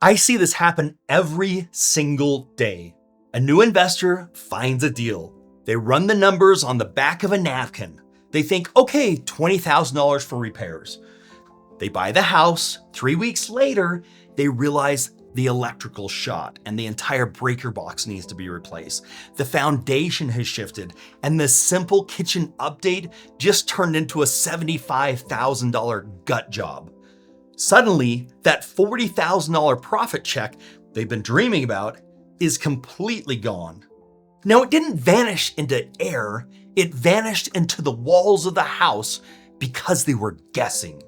I see this happen every single day. A new investor finds a deal. They run the numbers on the back of a napkin. They think, okay, $20,000 for repairs. They buy the house. 3 weeks later, they realize the electrical shot and the entire breaker box needs to be replaced. The foundation has shifted and the simple kitchen update just turned into a $75,000 gut job. Suddenly, that $40,000 profit check they've been dreaming about is completely gone. Now, it didn't vanish into air, it vanished into the walls of the house because they were guessing.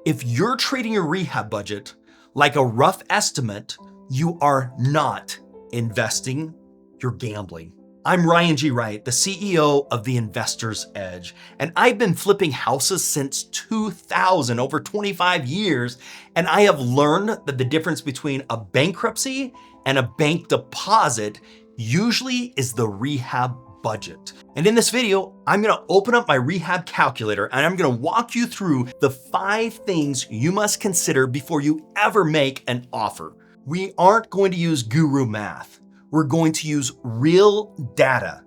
If you're treating your rehab budget like a rough estimate, you are not investing, you're gambling. I'm Ryan G. Wright, the CEO of The Investor's Edge, and I've been flipping houses since 2000, over 25 years, and I have learned that the difference between a bankruptcy and a bank deposit usually is the rehab budget. And in this video, I'm gonna open up my rehab calculator and I'm gonna walk you through the 5 things you must consider before you ever make an offer. We aren't going to use guru math. We're going to use real data.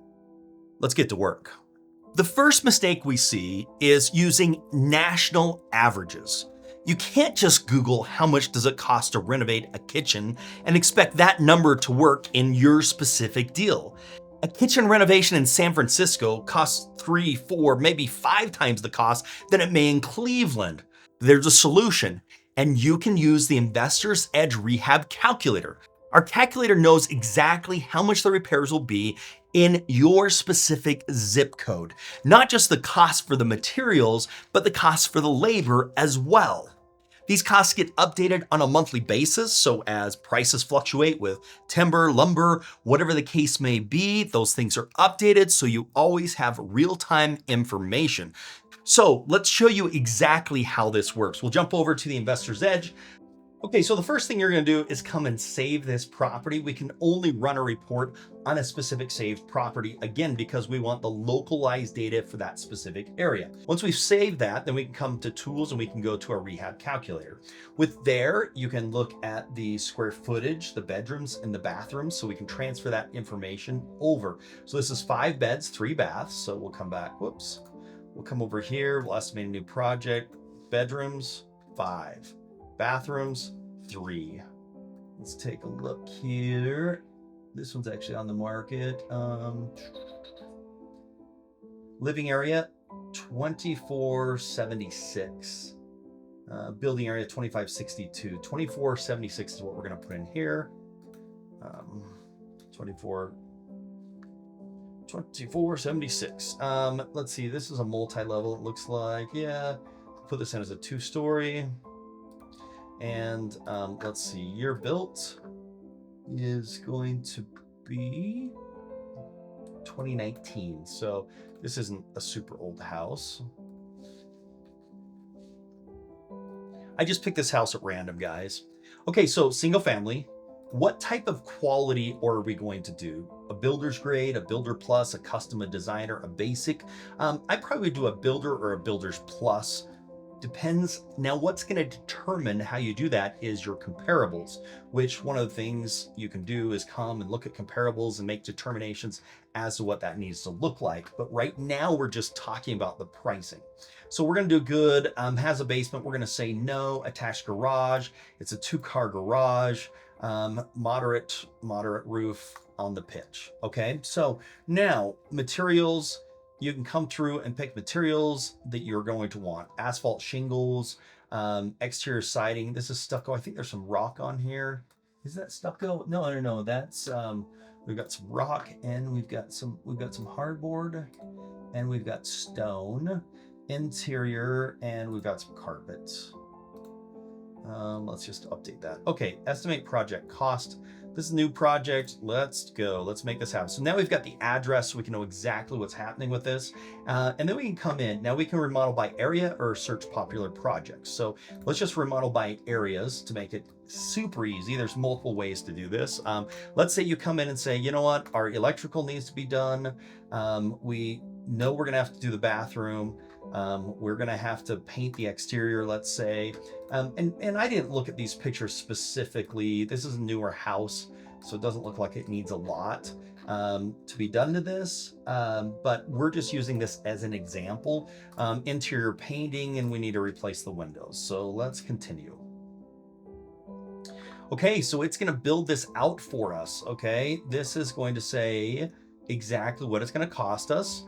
Let's get to work. The first mistake we see is using national averages. You can't just Google how much does it cost to renovate a kitchen and expect that number to work in your specific deal. A kitchen renovation in San Francisco costs 3, 4, maybe 5 times the cost than it may in Cleveland. There's a solution, and you can use the Investor's Edge Rehab Calculator. Our calculator knows exactly how much the repairs will be in your specific zip code. Not just the cost for the materials, but the cost for the labor as well. These costs get updated on a monthly basis, so as prices fluctuate with timber, lumber, whatever the case may be, those things are updated so you always have real-time information. So let's show you exactly how this works. We'll jump over to the Investor's Edge. Okay, so the first thing you're gonna do is come and save this property. We can only run a report on a specific saved property, again, because we want the localized data for that specific area. Once we've saved that, then we can come to tools and we can go to our rehab calculator. With there, you can look at the square footage, the bedrooms and the bathrooms, so we can transfer that information over. So this is 5 beds, 3 baths. So we'll come back, whoops. We'll come over here, we'll estimate a new project. Bedrooms, 5. Bathrooms, 3. Let's take a look here. This one's actually on the market. Living area, 2476. Building area, 2562. 2476 is what we're gonna put in here. 2476. Let's see, this is a multi-level, it looks like. Yeah, put this in as a 2-story. And let's see, year built is going to be 2019. So this isn't a super old house. I just picked this house at random, guys. Okay, so single family. What type of quality are we going to do? A builder's grade, a builder plus, a custom, a designer, a basic? I'd probably do a builder or a builder's plus. Depends. Now, what's going to determine how you do that is your comparables, which one of the things you can do is come and look at comparables and make determinations as to what that needs to look like. But right now, we're just talking about the pricing. So we're going to do good. Has a basement. We're going to say no. Attached garage. It's a 2-car garage. Moderate roof on the pitch. Okay. So now materials. You can come through and pick materials that you're going to want. Asphalt shingles, exterior siding. This is stucco. I think there's some rock on here. Is that stucco? No. That's we've got some rock and we've got some hardboard and we've got stone. Interior and we've got some carpet. Let's just update that. Okay, estimate project cost. This is a new project. Let's go. Let's make this happen. So now we've got the address so we can know exactly what's happening with this. And then we can come in. Now we can remodel by area or search popular projects. So let's just remodel by areas to make it super easy. There's multiple ways to do this. Let's say you come in and say, you know what, our electrical needs to be done. We know we're going to have to do the bathroom. We're gonna have to paint the exterior, let's say. And I didn't look at these pictures specifically. This is a newer house, so it doesn't look like it needs a lot to be done to this, but we're just using this as an example. Interior painting, and we need to replace the windows. So let's continue. Okay, so it's going to build this out for us. Okay, this is going to say exactly what it's going to cost us.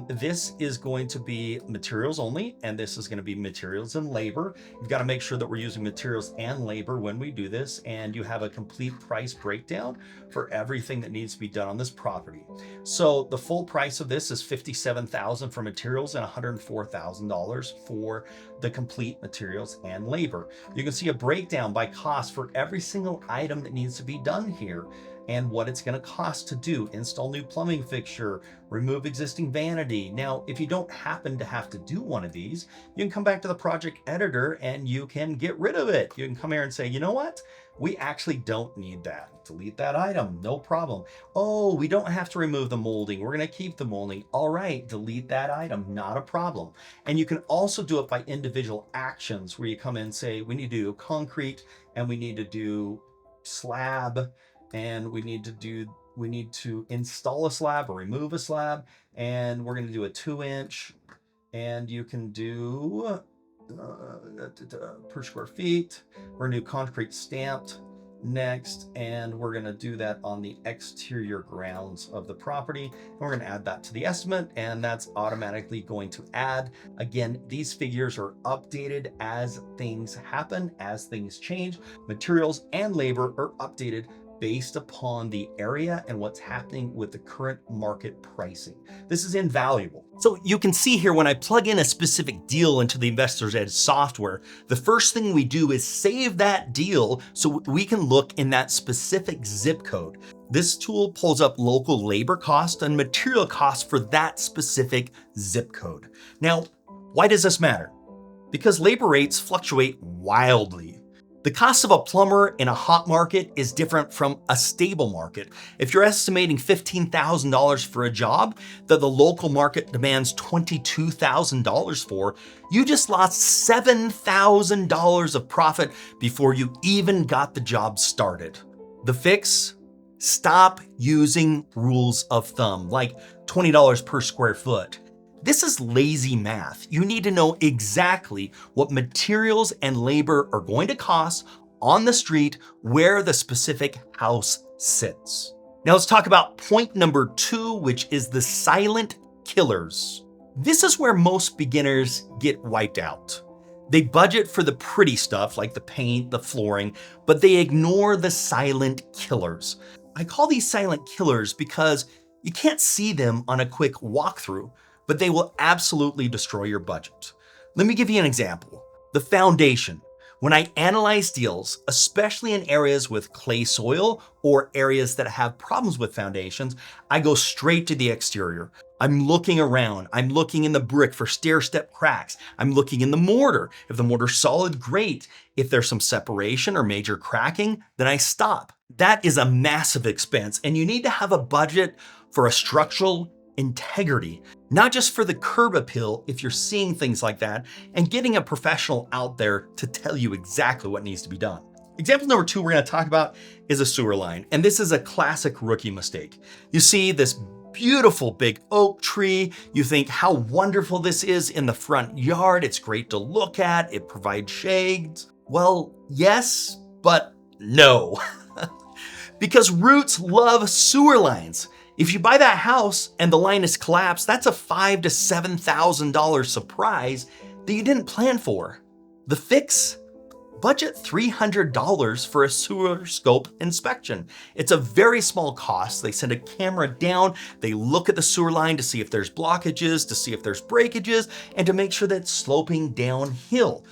This is going to be materials only, and this is going to be materials and labor. You've got to make sure that we're using materials and labor when we do this, and you have a complete price breakdown for everything that needs to be done on this property. So the full price of this is $57,000 for materials and $104,000 for the complete materials and labor. You can see a breakdown by cost for every single item that needs to be done here, and what it's going to cost to do. Install new plumbing fixture, remove existing vanity. Now, if you don't happen to have to do one of these, you can come back to the project editor and you can get rid of it. You can come here and say, you know what? We actually don't need that. Delete that item, no problem. Oh, we don't have to remove the molding. We're going to keep the molding. All right, delete that item, not a problem. And you can also do it by individual actions where you come in and say, we need to do concrete and we need to do slab, and we need to install a slab or remove a slab, and we're going to do a 2-inch, and you can do per square feet. We're going to do concrete stamped next, and we're going to do that on the exterior grounds of the property, and we're going to add that to the estimate, and that's automatically going to add. Again, these figures are updated as things happen, as things change. Materials and labor are updated based upon the area and what's happening with the current market pricing. This is invaluable. So you can see here when I plug in a specific deal into the Investor's Edge software, the first thing we do is save that deal so we can look in that specific zip code. This tool pulls up local labor cost and material costs for that specific zip code. Now, why does this matter? Because labor rates fluctuate wildly. The cost of a plumber in a hot market is different from a stable market. If you're estimating $15,000 for a job that the local market demands $22,000 for, you just lost $7,000 of profit before you even got the job started. The fix? Stop using rules of thumb, like $20 per square foot. This is lazy math. You need to know exactly what materials and labor are going to cost on the street where the specific house sits. Now let's talk about point number 2, which is the silent killers. This is where most beginners get wiped out. They budget for the pretty stuff like the paint, the flooring, but they ignore the silent killers. I call these silent killers because you can't see them on a quick walkthrough, but they will absolutely destroy your budget. Let me give you an example. The foundation. When I analyze deals, especially in areas with clay soil or areas that have problems with foundations, I go straight to the exterior. I'm looking around. I'm looking in the brick for stair-step cracks. I'm looking in the mortar. If the mortar's solid, great. If there's some separation or major cracking, then I stop. That is a massive expense, and you need to have a budget for a structural integrity, not just for the curb appeal if you're seeing things like that, and getting a professional out there to tell you exactly what needs to be done. Example number 2 we're going to talk about is a sewer line, and this is a classic rookie mistake. You see this beautiful big oak tree. You think how wonderful this is in the front yard. It's great to look at. It provides shades. Well, yes, but no. Because roots love sewer lines. If you buy that house and the line is collapsed, that's a $5,000 to $7,000 surprise that you didn't plan for. The fix? Budget $300 for a sewer scope inspection. It's a very small cost. They send a camera down, they look at the sewer line to see if there's blockages, to see if there's breakages, and to make sure that it's sloping downhill.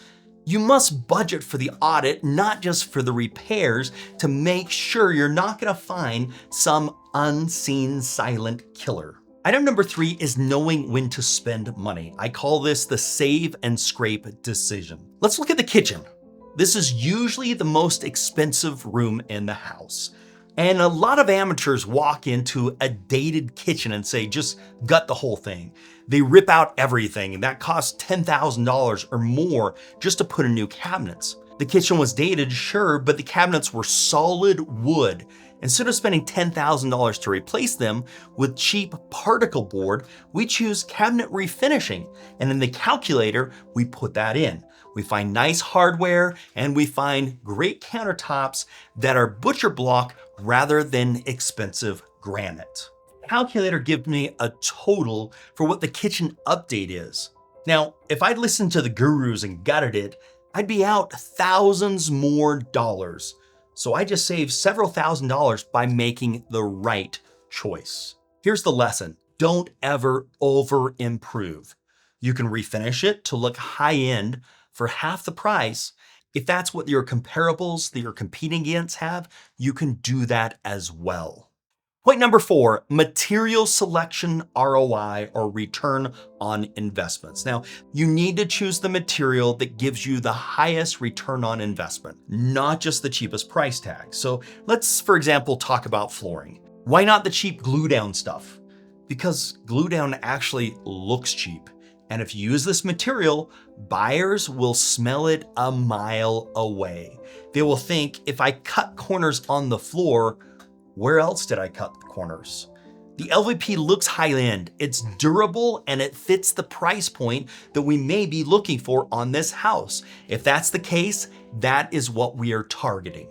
You must budget for the audit, not just for the repairs, to make sure you're not going to find some unseen silent killer. Item number 3 is knowing when to spend money. I call this the save and scrape decision. Let's look at the kitchen. This is usually the most expensive room in the house. And a lot of amateurs walk into a dated kitchen and say, just gut the whole thing. They rip out everything, and that costs $10,000 or more just to put in new cabinets. The kitchen was dated, sure, but the cabinets were solid wood. Instead of spending $10,000 to replace them with cheap particle board, we choose cabinet refinishing, and in the calculator, we put that in. We find nice hardware, and we find great countertops that are butcher block rather than expensive granite. Calculator gives me a total for what the kitchen update is. Now, if I'd listened to the gurus and gutted it, I'd be out thousands more dollars. So I just saved several $1,000s by making the right choice. Here's the lesson. Don't ever over improve. You can refinish it to look high end for half the price. If that's what your comparables that you're competing against have, you can do that as well. Point number 4, material selection ROI or return on investments. Now, you need to choose the material that gives you the highest return on investment, not just the cheapest price tag. So let's, for example, talk about flooring. Why not the cheap glue down stuff? Because glue down actually looks cheap. And if you use this material, buyers will smell it a mile away. They will think, if I cut corners on the floor, where else did I cut the corners? The LVP looks high end, it's durable, and it fits the price point that we may be looking for on this house. If that's the case, that is what we are targeting.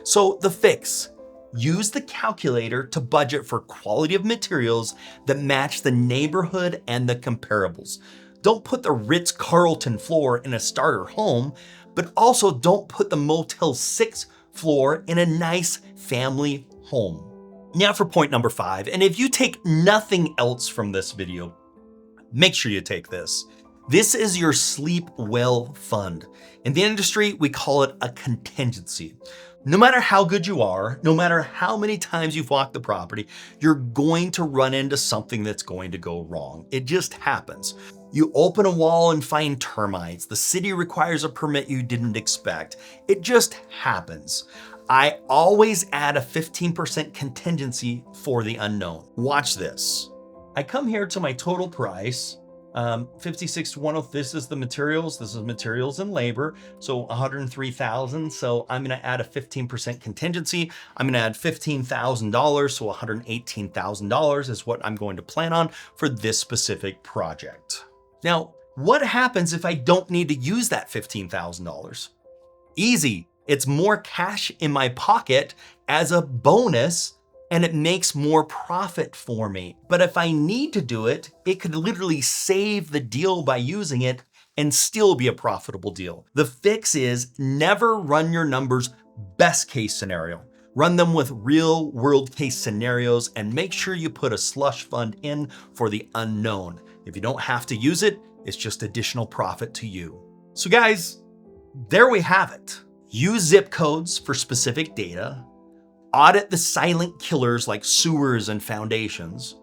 So the fix, use the calculator to budget for quality of materials that match the neighborhood and the comparables. Don't put the Ritz-Carlton floor in a starter home, but also don't put the Motel 6 floor in a nice family home. Now for point number 5, and if you take nothing else from this video, make sure you take this. This is your sleep well fund. In the industry, we call it a contingency. No matter how good you are, no matter how many times you've walked the property, you're going to run into something that's going to go wrong. It just happens. You open a wall and find termites. The city requires a permit you didn't expect. It just happens. I always add a 15% contingency for the unknown. Watch this. I come here to my total price, 56,100. This is the materials. This is materials and labor. So 103,000. So I'm going to add a 15% contingency. I'm going to add $15,000. So $118,000 is what I'm going to plan on for this specific project. Now, what happens if I don't need to use that $15,000? Easy. It's more cash in my pocket as a bonus, and it makes more profit for me. But if I need to do it, it could literally save the deal by using it and still be a profitable deal. The fix is never run your numbers best case scenario. Run them with real world case scenarios and make sure you put a slush fund in for the unknown. If you don't have to use it, it's just additional profit to you. So guys, there we have it. Use zip codes for specific data, audit the silent killers like sewers and foundations,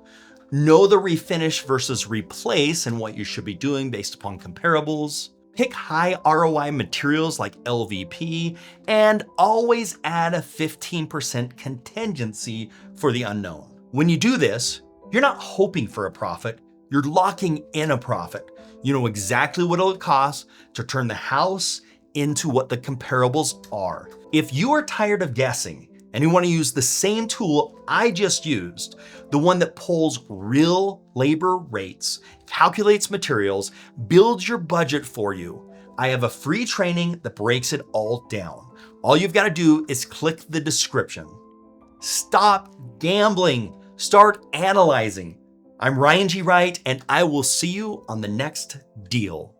know the refinish versus replace and what you should be doing based upon comparables, pick high ROI materials like LVP, and always add a 15% contingency for the unknown. When you do this, you're not hoping for a profit, you're locking in a profit. You know exactly what it'll cost to turn the house into what the comparables are. If you are tired of guessing and you want to use the same tool I just used, the one that pulls real labor rates, calculates materials, builds your budget for you, I have a free training that breaks it all down. All you've got to do is click the description. Stop gambling, start analyzing. I'm Ryan G. Wright, and I will see you on the next deal.